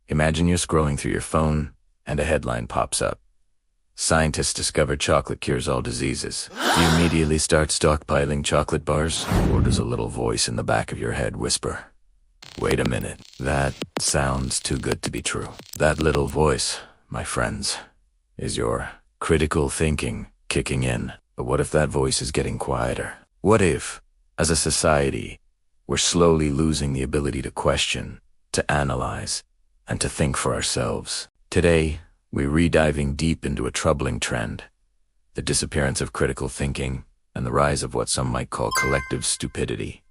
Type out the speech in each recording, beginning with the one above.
Imagine you're scrolling through your phone, and a headline pops up. Scientists discover chocolate cures all diseases. Do you immediately start stockpiling chocolate bars? Or does a little voice in the back of your head whisper, "Wait a minute, that sounds too good to be true"? That little voice, my friends, is your critical thinking kicking in. But what if that voice is getting quieter? What if, as a society, we're slowly losing the ability to question, to analyze, and to think for ourselves? Today, we're rediving deep into a troubling trend, the disappearance of critical thinking and the rise of what some might call collective stupidity.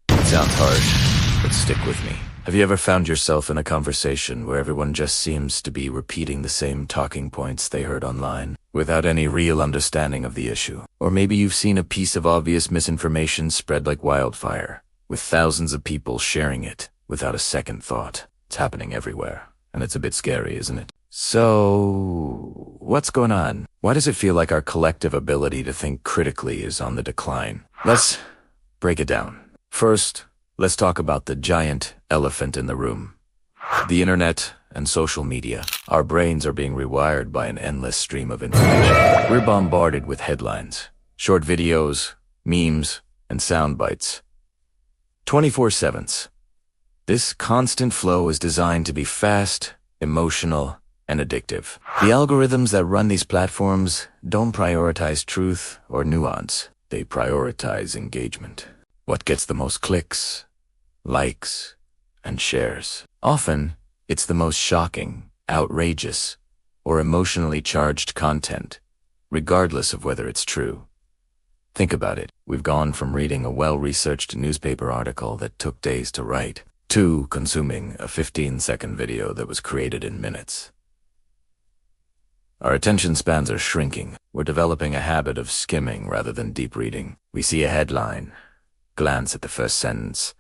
It sounds harsh, but stick with me. Have you ever found yourself in a conversation where everyone just seems to be repeating the same talking points they heard online, without any real understanding of the issue? Or maybe you've seen a piece of obvious misinformation spread like wildfire, with thousands of people sharing it without a second thought. It's happening everywhere, and it's a bit scary, isn't it? So, what's going on? Why does it feel like our collective ability to think critically is on the decline? Let's break it down. First, let's talk about the giant elephant in the room. The internet and social media. Our brains are being rewired by an endless stream of information. We're bombarded with headlines, short videos, memes, and sound bites. 24/7. This constant flow is designed to be fast, emotional, and addictive. The algorithms that run these platforms don't prioritize truth or nuance. They prioritize engagement. What gets the most clicks, likes, and shares? Often, it's the most shocking, outrageous, or emotionally charged content, regardless of whether it's true. Think about it. We've gone from reading a well-researched newspaper article that took days to write, to consuming a 15-second video that was created in minutes. Our attention spans are shrinking. We're developing a habit of skimming rather than deep reading. We see a headline, glance at the first sentence,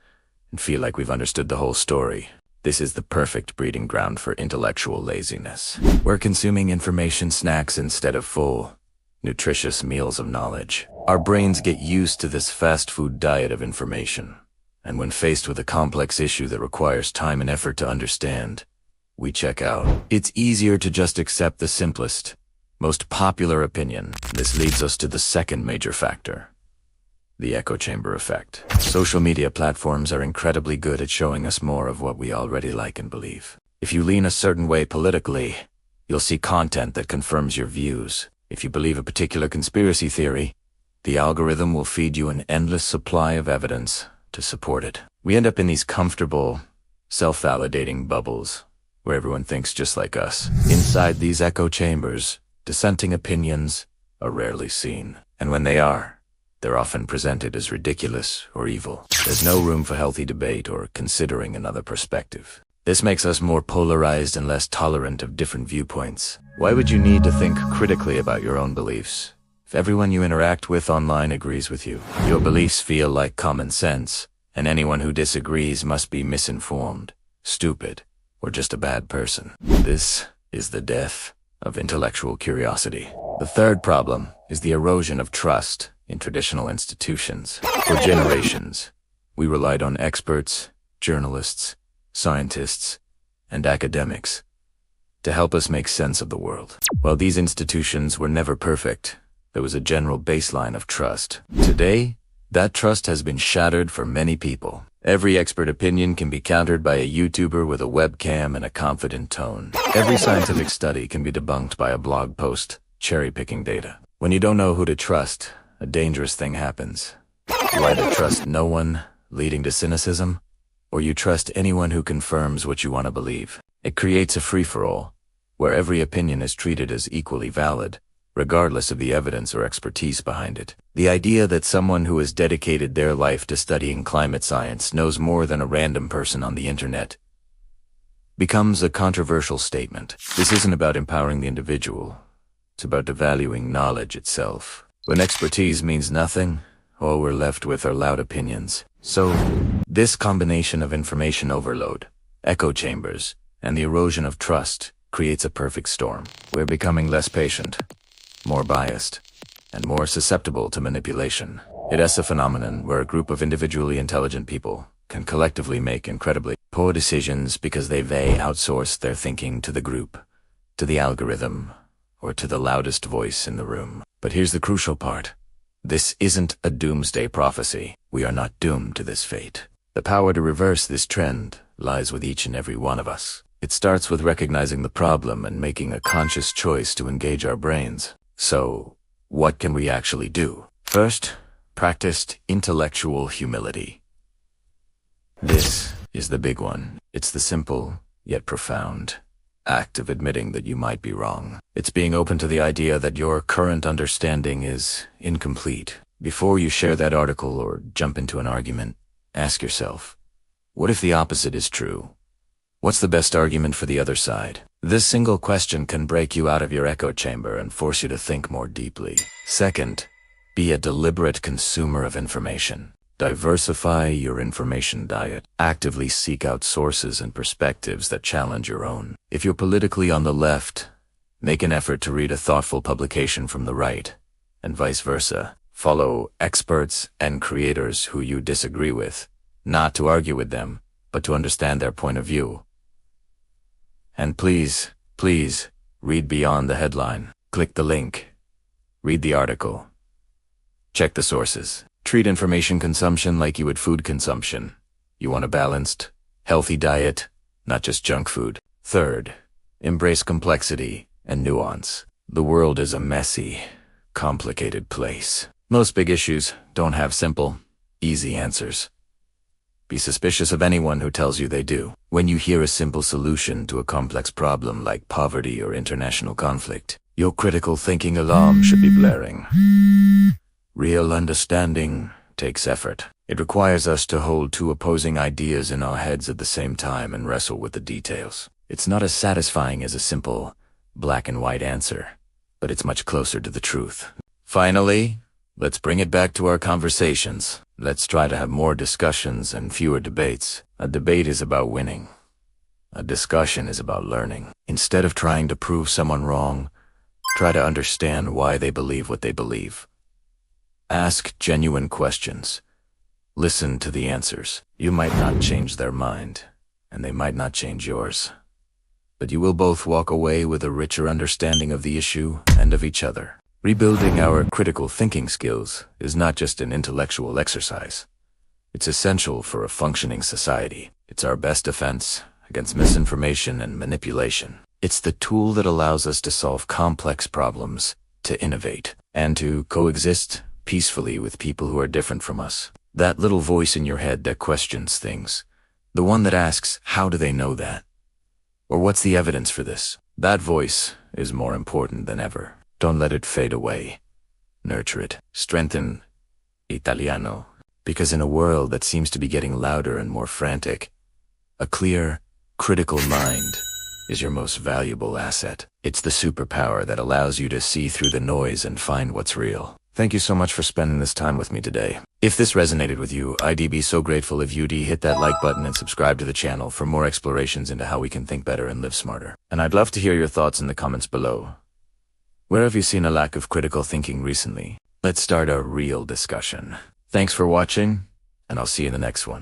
and feel like we've understood the whole story. This is the perfect breeding ground for intellectual laziness. We're consuming information snacks instead of full, nutritious meals of knowledge. Our brains get used to this fast food diet of information, and when faced with a complex issue that requires time and effort to understand, we check out. It's easier to just accept the simplest, most popular opinion. This leads us to the second major factor, the echo chamber effect. Social media platforms are incredibly good at showing us more of what we already like and believe. If you lean a certain way politically, you'll see content that confirms your views. If you believe a particular conspiracy theory, the algorithm will feed you an endless supply of evidence to support it. We end up in these comfortable, self-validating bubbles, where everyone thinks just like us. Inside these echo chambers, dissenting opinions are rarely seen. And when they are, they're often presented as ridiculous or evil. There's no room for healthy debate or considering another perspective. This makes us more polarized and less tolerant of different viewpoints. Why would you need to think critically about your own beliefs? If everyone you interact with online agrees with you, your beliefs feel like common sense, and anyone who disagrees must be misinformed, stupid, or just a bad person. This is the death of intellectual curiosity. The third problem is the erosion of trust in traditional institutions. For generations, we relied on experts, journalists, scientists, and academics to help us make sense of the world. While these institutions were never perfect, there was a general baseline of trust. Today, that trust has been shattered for many people. Every expert opinion can be countered by a YouTuber with a webcam and a confident tone. Every scientific study can be debunked by a blog post, cherry-picking data. When you don't know who to trust, a dangerous thing happens. You either trust no one, leading to cynicism, or you trust anyone who confirms what you want to believe. It creates a free-for-all, where every opinion is treated as equally valid, regardless of the evidence or expertise behind it. The idea that someone who has dedicated their life to studying climate science knows more than a random person on the internet becomes a controversial statement. This isn't about empowering the individual. It's about devaluing knowledge itself. When expertise means nothing, all we're left with are loud opinions. So, this combination of information overload, echo chambers, and the erosion of trust creates a perfect storm. We're becoming less patient, more biased, and more susceptible to manipulation. It is a phenomenon where a group of individually intelligent people can collectively make incredibly poor decisions because they outsource their thinking to the group, to the algorithm, or to the loudest voice in the room. But here's the crucial part. This isn't a doomsday prophecy. We are not doomed to this fate. The power to reverse this trend lies with each and every one of us. It starts with recognizing the problem and making a conscious choice to engage our brains. So, what can we actually do? First, practice intellectual humility. This is the big one. It's the simple, yet profound act of admitting that you might be wrong. It's being open to the idea that your current understanding is incomplete. Before you share that article or jump into an argument, ask yourself, what if the opposite is true? What's the best argument for the other side? This single question can break you out of your echo chamber and force you to think more deeply. Second, be a deliberate consumer of information. Diversify your information diet. Actively seek out sources and perspectives that challenge your own. If you're politically on the left, make an effort to read a thoughtful publication from the right, and vice versa. Follow experts and creators who you disagree with, not to argue with them, but to understand their point of view. And please, read beyond the headline. Click the link. Read the article. Check the sources. Treat information consumption like you would food consumption. You want a balanced, healthy diet, not just junk food. Third, embrace complexity and nuance. The world is a messy, complicated place. Most big issues don't have simple, easy answers. Be suspicious of anyone who tells you they do. When you hear a simple solution to a complex problem like poverty or international conflict, your critical thinking alarm should be blaring. Real understanding takes effort. It requires us to hold two opposing ideas in our heads at the same time and wrestle with the details. It's not as satisfying as a simple, black and white answer, but it's much closer to the truth. Finally, let's bring it back to our conversations. Let's try to have more discussions and fewer debates. A debate is about winning. A discussion is about learning. Instead of trying to prove someone wrong, try to understand why they believe what they believe. Ask genuine questions. Listen to the answers. You might not change their mind, and they might not change yours. But you will both walk away with a richer understanding of the issue and of each other. Rebuilding our critical thinking skills is not just an intellectual exercise. It's essential for a functioning society. It's our best defense against misinformation and manipulation. It's the tool that allows us to solve complex problems, to innovate, and to coexist peacefully with people who are different from us. That little voice in your head that questions things. The one that asks, how do they know that? Or what's the evidence for this? That voice is more important than ever. Don't let it fade away. Nurture it. Strengthen Italiano. Because in a world that seems to be getting louder and more frantic, a clear, critical mind is your most valuable asset. It's the superpower that allows you to see through the noise and find what's real. Thank you so much for spending this time with me today. If this resonated with you, I'd be so grateful if you'd hit that like button and subscribe to the channel for more explorations into how we can think better and live smarter. And I'd love to hear your thoughts in the comments below. Where have you seen a lack of critical thinking recently? Let's start a real discussion. Thanks for watching, and I'll see you in the next one.